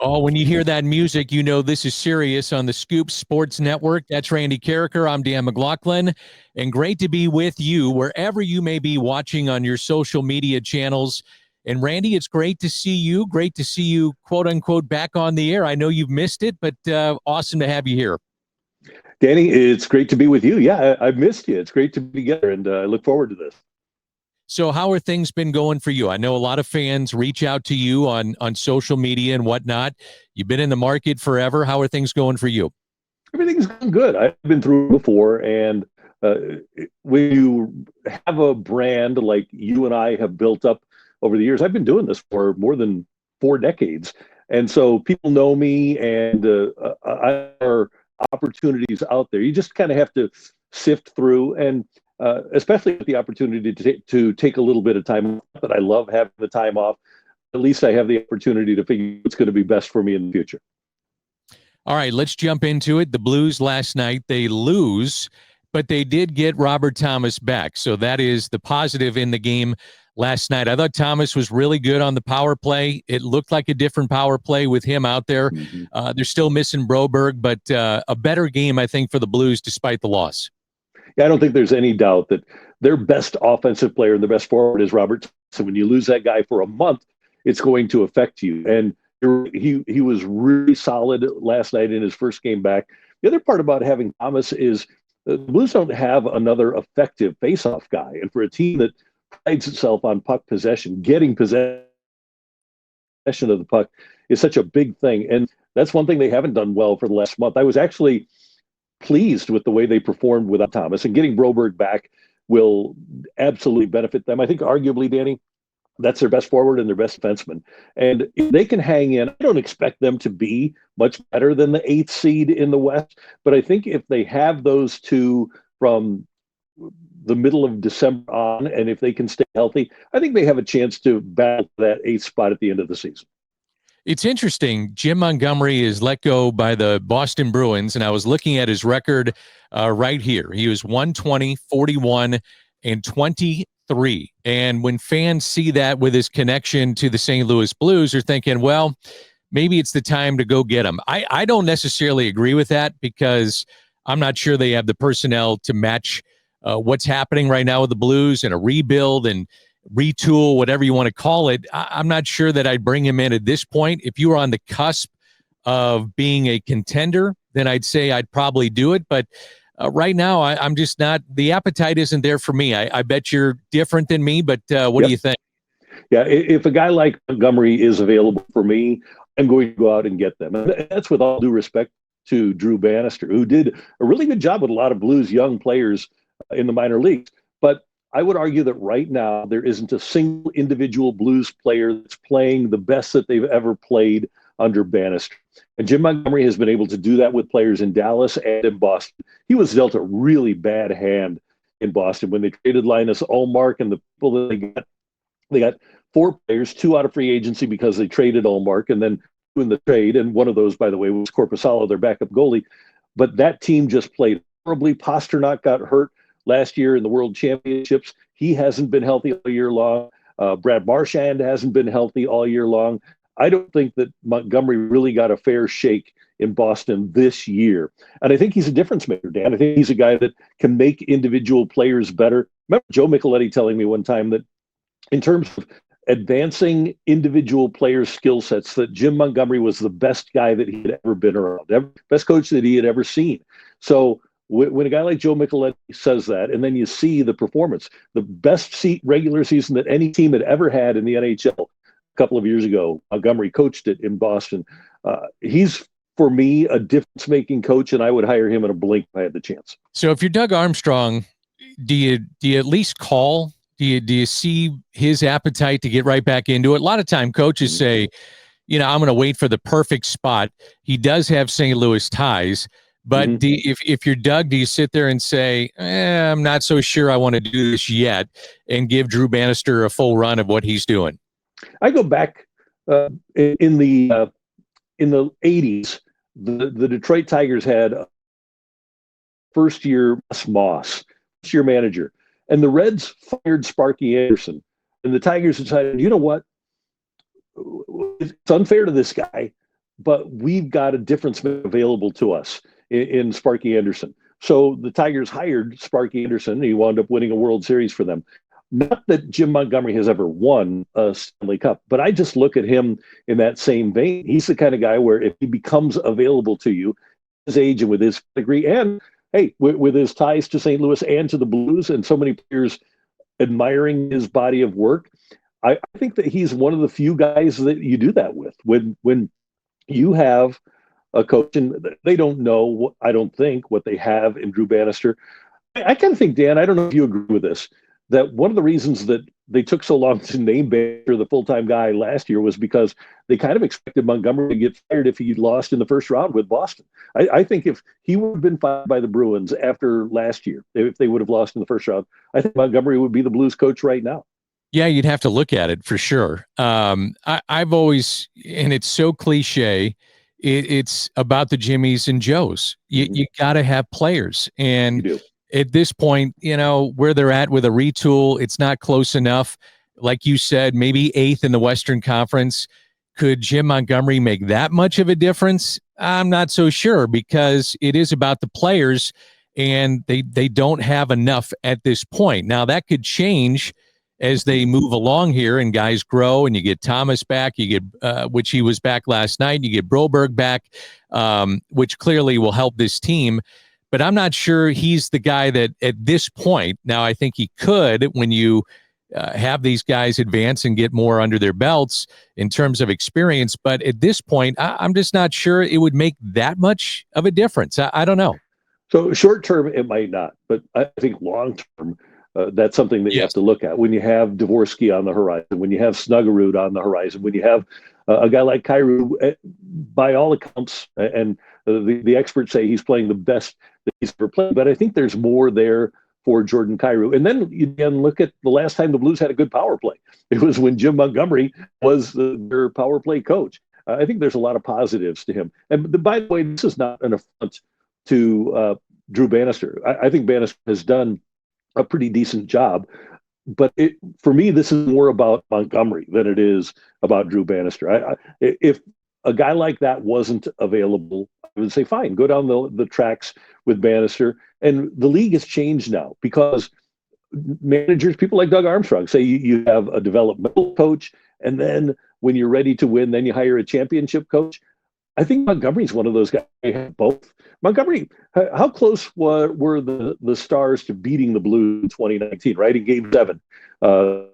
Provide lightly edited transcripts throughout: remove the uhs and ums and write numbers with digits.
Oh, when you hear that music, you know this is serious on the Scoop Sports Network. That's Randy Karraker. I'm Dan McLaughlin, and great to be with you wherever you may be watching on your social media channels. And Randy, it's great to see you. Great to see you, quote unquote, back on the air. I know you've missed it, but awesome to have you here. Danny, it's great to be with you. Yeah, I've missed you. It's great to be together, and I look forward to this. So how are things been going for you? I know a lot of fans reach out to you on social media and whatnot. You've been in the market forever. How are things going for you? Everything's going good. I've been through it before, and uh, when you have a brand like you and I have built up over the years, I've been doing this for more than 4 decades, and so people know me, and I are opportunities out there. You just kind of have to sift through, and especially with the opportunity to take a little bit of time off. But I love having the time off. At least I have the opportunity to figure what's going to be best for me in the future. All right, let's jump into it. The Blues last night, they lose, but they did get Robert Thomas back. So that is the positive in the game last night. I thought Thomas was really good on the power play. It looked like a different power play with him out there. They're still missing Broberg, but a better game, I think, for the Blues despite the loss. Yeah, I don't think there's any doubt that their best offensive player and their best forward is Robert. So when you lose that guy for a month, it's going to affect you. And he was really solid last night in his first game back. The other part about having Thomas is the Blues don't have another effective faceoff guy. And for a team that prides itself on puck possession, getting possession of the puck is such a big thing. And that's one thing they haven't done well for the last month. I was actually pleased with the way they performed without Thomas, and getting Broberg back will absolutely benefit them. I think arguably, Danny, that's their best forward and their best defenseman. And if they can hang in, I don't expect them to be much better than the 8th seed in the West, but I think if they have those two from the middle of December on, and if they can stay healthy, I think they have a chance to battle that 8th spot at the end of the season. It's interesting. Jim Montgomery is let go by the Boston Bruins, and I was looking at his record right here. He was 120, 41, and 23. And when fans see that with his connection to the St. Louis Blues, they're thinking, well, maybe it's the time to go get him. I don't necessarily agree with that because I'm not sure they have the personnel to match what's happening right now with the Blues and a rebuild and retool, whatever you want to call it. I'm not sure that I'd bring him in at this point. If you were on the cusp of being a contender, then I'd say I'd probably do it. But right now, I'm just not, the appetite isn't there for me. I bet you're different than me, but what do you think? Yeah, if a guy like Montgomery is available for me, I'm going to go out and get them. And that's with all due respect to Drew Bannister, who did a really good job with a lot of Blues young players in the minor leagues. But I would argue that right now there isn't a single individual Blues player that's playing the best that they've ever played under Bannister. And Jim Montgomery has been able to do that with players in Dallas and in Boston. He was dealt a really bad hand in Boston when they traded Linus Ullmark and the people that they got. They got 4 players, 2 out of free agency because they traded Ullmark, and then 2 in the trade. And one of those, by the way, was Korpisalo, their backup goalie. But that team just played horribly. Pasternak got hurt last year in the World Championships. He hasn't been healthy all year long. Brad Marchand hasn't been healthy all year long. I don't think that Montgomery really got a fair shake in Boston this year. And I think he's a difference maker, Dan. I think he's a guy that can make individual players better. Remember Joe Micheletti telling me one time that in terms of advancing individual players' skill sets, that Jim Montgomery was the best guy that he had ever been around, best coach that he had ever seen. So when a guy like Joe Micheletti says that, and then you see the performance, the best regular season that any team had ever had in the NHL a couple of years ago, Montgomery coached it in Boston. He's, for me, a difference-making coach, and I would hire him in a blink if I had the chance. So if you're Doug Armstrong, do you at least call? Do you see his appetite to get right back into it? A lot of time coaches say, I'm going to wait for the perfect spot. He does have St. Louis ties. But if you're Doug, do you sit there and say, I'm not so sure I want to do this yet, and give Drew Bannister a full run of what he's doing? I go back in the 80s. The Detroit Tigers had first-year Moss, first-year manager, and the Reds fired Sparky Anderson, and the Tigers decided, you know what? It's unfair to this guy. but we've got a difference available to us in Sparky Anderson. So the Tigers hired Sparky Anderson, and he wound up winning a World Series for them. Not that Jim Montgomery has ever won a Stanley Cup, but I just look at him in that same vein. He's the kind of guy where if he becomes available to you, his age and with his degree, and hey, with his ties to St. Louis and to the Blues, and so many players admiring his body of work, I think that he's one of the few guys that you do that with. When you have a coach, and they don't know, I don't think, what they have in Drew Bannister. I kind of think, Dan, I don't know if you agree with this, that one of the reasons that they took so long to name Bannister the full-time guy last year was because they kind of expected Montgomery to get fired if he lost in the first round with Boston. I think if he would have been fired by the Bruins after last year, if they would have lost in the first round, I think Montgomery would be the Blues coach right now. Yeah, you'd have to look at it for sure. I've always, and it's so cliche, it's about the Jimmies and Joes. You got to have players. And at this point, where they're at with a retool, it's not close enough. Like you said, maybe 8th in the Western Conference. Could Jim Montgomery make that much of a difference? I'm not so sure, because it is about the players, and they don't have enough at this point. Now, that could change as they move along here and guys grow, and you get Thomas back, you get which he was back last night, you get Broberg back, which clearly will help this team. But I'm not sure he's the guy that at this point, now I think he could when you have these guys advance and get more under their belts in terms of experience. But at this point, I'm just not sure it would make that much of a difference. I don't know. So short term, it might not, but I think long term, that's something that you have to look at. When you have Dvorsky on the horizon, when you have Snuggerud on the horizon, when you have a guy like Kyrou, by all accounts, and the experts say he's playing the best that he's ever played, but I think there's more there for Jordan Kyrou. And then you can look at the last time the Blues had a good power play. It was when Jim Montgomery was their power play coach. I think there's a lot of positives to him. And by the way, this is not an affront to Drew Bannister. I think Bannister has done a pretty decent job. But for me, this is more about Montgomery than it is about Drew Bannister. If a guy like that wasn't available, I would say, fine, go down the tracks with Bannister. And the league has changed now because managers, people like Doug Armstrong, say you have a developmental coach, and then when you're ready to win, then you hire a championship coach. I think Montgomery's one of those guys who have both. Montgomery, how close were the Stars to beating the Blues in 2019, right? In Game 7, the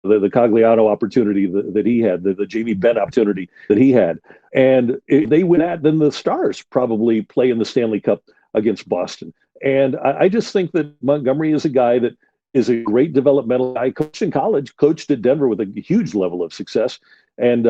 Cogliano opportunity that he had, the Jamie Benn opportunity that he had. And if they win that, then the Stars probably play in the Stanley Cup against Boston. And I just think that Montgomery is a guy that is a great developmental guy, coached in college, coached at Denver with a huge level of success. And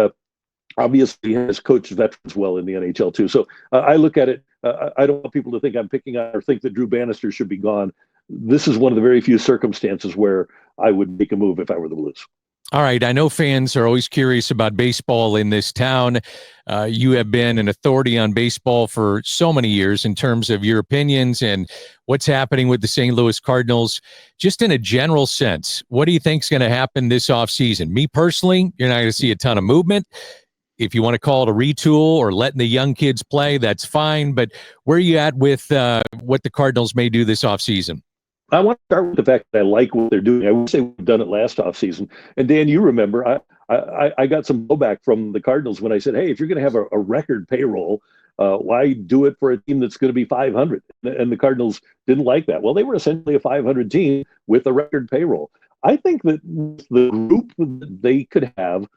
obviously has coached veterans well in the NHL too. So I look at it, I don't want people to think I'm picking on or think that Drew Bannister should be gone. This is one of the very few circumstances where I would make a move if I were the Blues. All right. I know fans are always curious about baseball in this town. You have been an authority on baseball for so many years in terms of your opinions and what's happening with the St. Louis Cardinals. Just in a general sense, what do you think is going to happen this offseason? Me personally, you're not going to see a ton of movement. If you want to call it a retool or letting the young kids play, that's fine. But where are you at with what the Cardinals may do this offseason? I want to start with the fact that I like what they're doing. I wish they would have done it last offseason. And Dan, you remember, I got some blowback from the Cardinals when I said, hey, if you're going to have a record payroll, why do it for a team that's going to be 500? And the Cardinals didn't like that. Well, they were essentially a 500 team with a record payroll. I think that the group that they could have,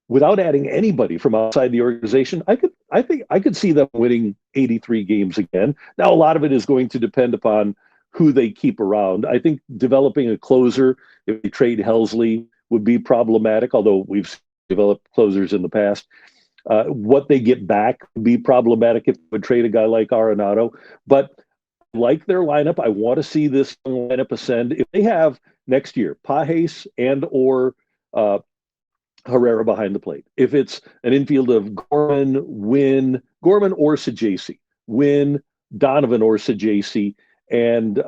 without adding anybody from outside the organization, I think I could see them winning 83 games again. Now, a lot of it is going to depend upon who they keep around. I think developing a closer, if they trade Helsley, would be problematic, although we've developed closers in the past. What they get back would be problematic if they would trade a guy like Arenado. But like their lineup, I want to see this lineup ascend. If they have next year Pages and or Herrera behind the plate, if it's an infield of Gorman or Sajaci, Wynn, Donovan or Sajaci, and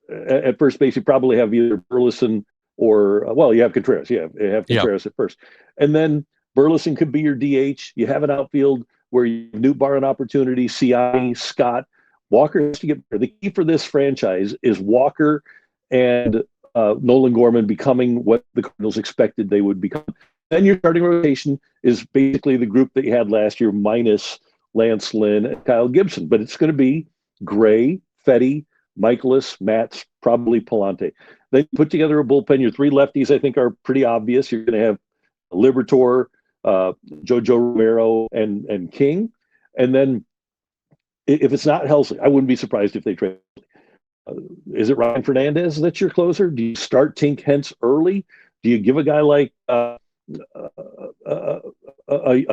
at first base, you probably have either Burleson or, you have Contreras. Yeah, you have Contreras at first. And then Burleson could be your DH. You have an outfield where you have Newt Bar an opportunity, Ciani, Scott. Walker has to get better. The key for this franchise is Walker and Nolan Gorman becoming what the Cardinals expected they would become. Then your starting rotation is basically the group that you had last year, minus Lance Lynn and Kyle Gibson. But it's going to be Gray, Fetty, Michaelis, Matz, probably Palante. Then you put together a bullpen. Your three lefties, I think, are pretty obvious. You're going to have Liberatore, Jojo Romero, and King. And then if it's not Helsley, I wouldn't be surprised if they trade. Is it Ryan Fernandez that's your closer? Do you start Tink Hence early? Do you give a guy like a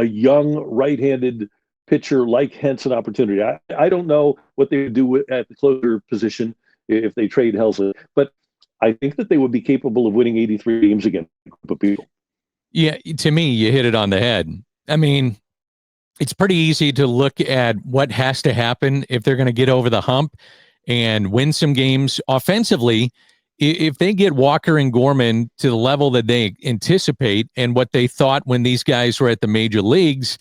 young right-handed pitcher like Hence an opportunity? I don't know what they would do at the closer position if they trade Helsley, but I think that they would be capable of winning 83 games against a group of people. Yeah, to me, you hit it on the head. I mean, it's pretty easy to look at what has to happen if they're going to get over the hump and win some games offensively. If they get Walker and Gorman to the level that they anticipate and what they thought when these guys were at the major leagues,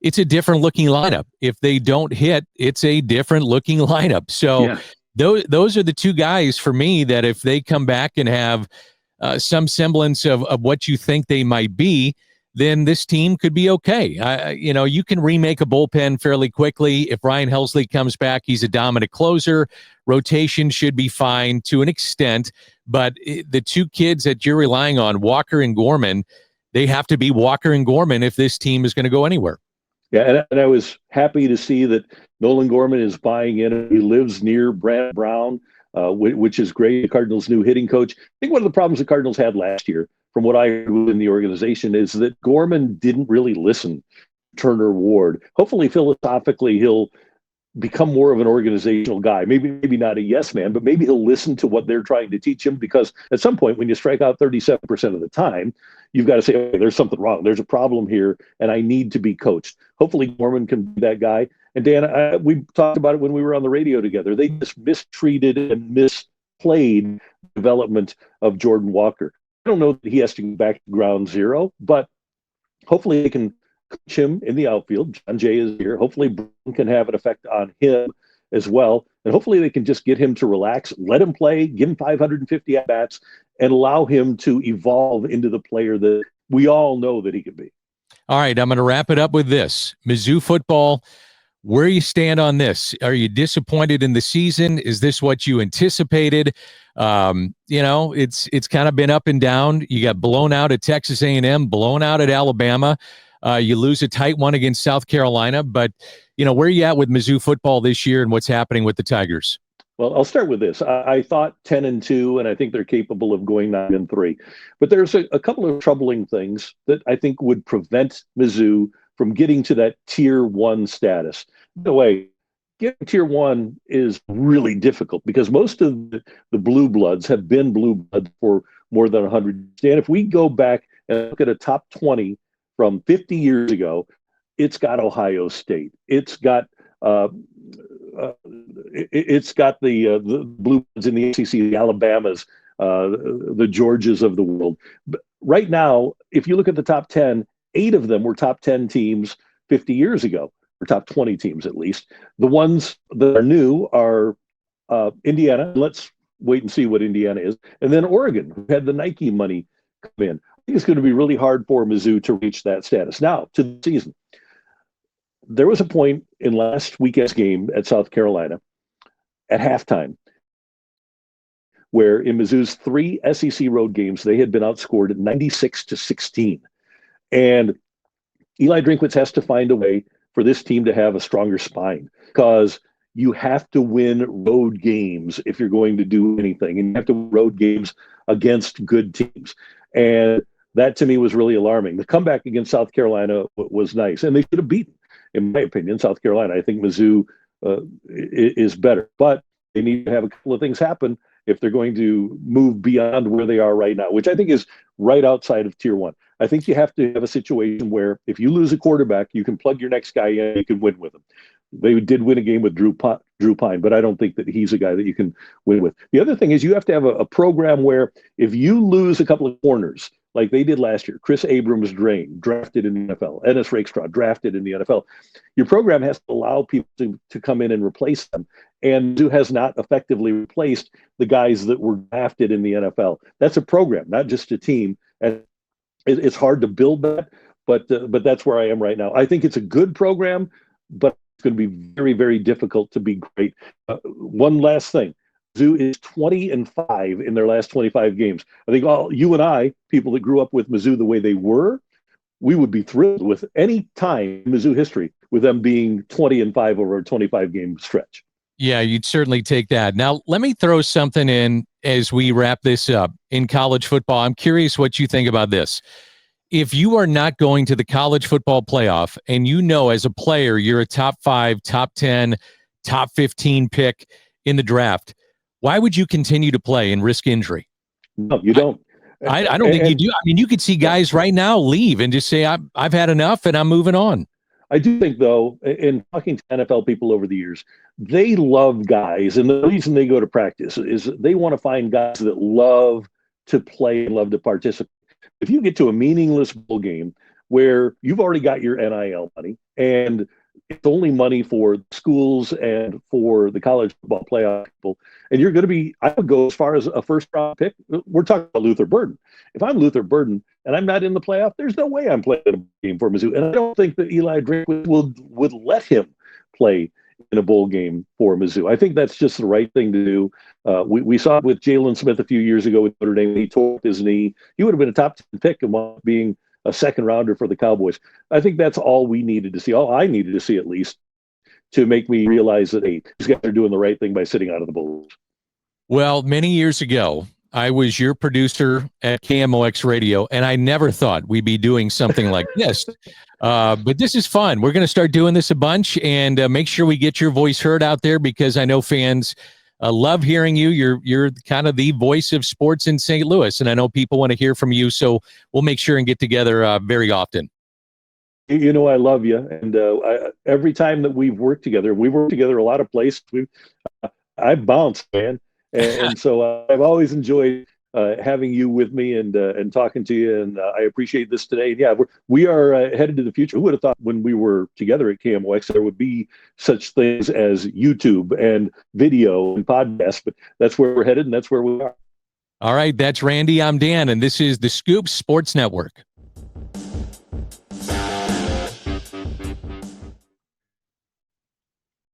it's a different looking lineup. If they don't hit, it's a different looking lineup. So yeah. Those are the two guys for me that if they come back and have some semblance of what you think they might be, then this team could be okay. You can remake a bullpen fairly quickly. If Ryan Helsley comes back, he's a dominant closer. Rotation should be fine to an extent, but the two kids that you're relying on, Walker and Gorman, they have to be Walker and Gorman if this team is going to go anywhere. Yeah, and I was happy to see that Nolan Gorman is buying in. He lives near Brad Brown, which is great. The Cardinals' new hitting coach. I think one of the problems the Cardinals had last year, from what I heard in the organization, is that Gorman didn't really listen to Turner Ward. Hopefully, philosophically, he'll become more of an organizational guy. Maybe not a yes man, but maybe he'll listen to what they're trying to teach him, because at some point when you strike out 37% of the time, you've got to say, okay, there's something wrong. There's a problem here, and I need to be coached. Hopefully Gorman can be that guy. And Dan, we talked about it when we were on the radio together. They just mistreated and misplayed development of Jordan Walker. I don't know that he has to go back to ground zero, but hopefully they can coach him in the outfield. John Jay is here. Hopefully Brown can have an effect on him as well. And hopefully they can just get him to relax, let him play, give him 550 at-bats, and allow him to evolve into the player that we all know that he can be. All right, I'm going to wrap it up with this. Mizzou football, where you stand on this? Are you disappointed in the season? Is this what you anticipated? It's kind of been up and down. You got blown out at Texas A&M, blown out at Alabama. You lose a tight one against South Carolina, but where are you at with Mizzou football this year and what's happening with the Tigers? Well, I'll start with this. I thought 10-2, and I think they're capable of going 9-3. But there's a couple of troubling things that I think would prevent Mizzou from getting to that Tier 1 status. No way. Getting Tier 1 is really difficult because most of the Blue Bloods have been Blue Bloods for more than 100 years. And if we go back and look at a top 20 from 50 years ago, it's got Ohio State. It's got the Blue Bloods in the ACC, the Alabamas, the Georgias of the world. But right now, if you look at the top 10, 8 of them were top 10 teams 50 years ago, or top 20 teams at least. The ones that are new are Indiana. Let's wait and see what Indiana is. And then Oregon, who had the Nike money come in. I think it's going to be really hard for Mizzou to reach that status. Now, to the season. There was a point in last weekend's game at South Carolina at halftime where in Mizzou's 3 SEC road games, they had been outscored 96-16. And Eli Drinkwitz has to find a way for this team to have a stronger spine, because you have to win road games if you're going to do anything. And you have to win road games against good teams. And that to me was really alarming. The comeback against South Carolina was nice, and they should have beaten, in my opinion, South Carolina. I think Mizzou is better, but they need to have a couple of things happen if they're going to move beyond where they are right now, which I think is right outside of Tier 1. I think you have to have a situation where if you lose a quarterback, you can plug your next guy in and you can win with him. They did win a game with Drew Pine, but I don't think that he's a guy that you can win with. The other thing is you have to have a program where if you lose a couple of corners, like they did last year. Chris Abrams drafted in the NFL. Ennis Rakestraw drafted in the NFL. Your program has to allow people to come in and replace them. And Mizzou has not effectively replaced the guys that were drafted in the NFL. That's a program, not just a team. And it's hard to build that, but that's where I am right now. I think it's a good program, but it's going to be very, very difficult to be great. One last thing. Mizzou is 20-5 in their last 25 games. I think all you and I, people that grew up with Mizzou the way they were, we would be thrilled with any time in Mizzou history with them being 20-5 over a 25-game stretch. Yeah, you'd certainly take that. Now, let me throw something in as we wrap this up. In college football, I'm curious what you think about this. If you are not going to the college football playoff and you know as a player you're a top 5, top 10, top 15 pick in the draft, why would you continue to play and risk injury? No, you don't. I don't think you do. I mean, you could see guys right now leave and just say, I've had enough and I'm moving on. I do think, though, in talking to NFL people over the years, they love guys. And the reason they go to practice is they want to find guys that love to play and love to participate. If you get to a meaningless bowl game where you've already got your NIL money and it's only money for schools and for the college football playoff people, and you're going to be, I would go as far as a first round pick. We're talking about Luther Burden. If I'm Luther Burden and I'm not in the playoff, there's no way I'm playing a game for Mizzou. And I don't think that Eli Drake would let him play in a bowl game for Mizzou. I think that's just the right thing to do. We saw it with Jalen Smith a few years ago with Notre Dame. He tore up his knee. He would have been a top 10 pick and wound up being a second rounder for the Cowboys. I think that's all we needed to see, all I needed to see at least, to make me realize that, hey, these guys are doing the right thing by sitting out of the bowls. Well, many years ago, I was your producer at KMOX Radio, and I never thought we'd be doing something like this. But this is fun. We're going to start doing this a bunch and make sure we get your voice heard out there, because I know fans love hearing you. You're kind of the voice of sports in St. Louis, and I know people want to hear from you. So we'll make sure and get together very often. You know, I love you. And every time that we've worked together a lot of places. I've bounced, man. And so I've always enjoyed having you with me and talking to you. And I appreciate this today. And yeah, we are headed to the future. Who would have thought when we were together at KMOX there would be such things as YouTube and video and podcasts? But that's where we're headed, and that's where we are. All right. That's Randy. I'm Dan, and this is the Scoop Sports Network.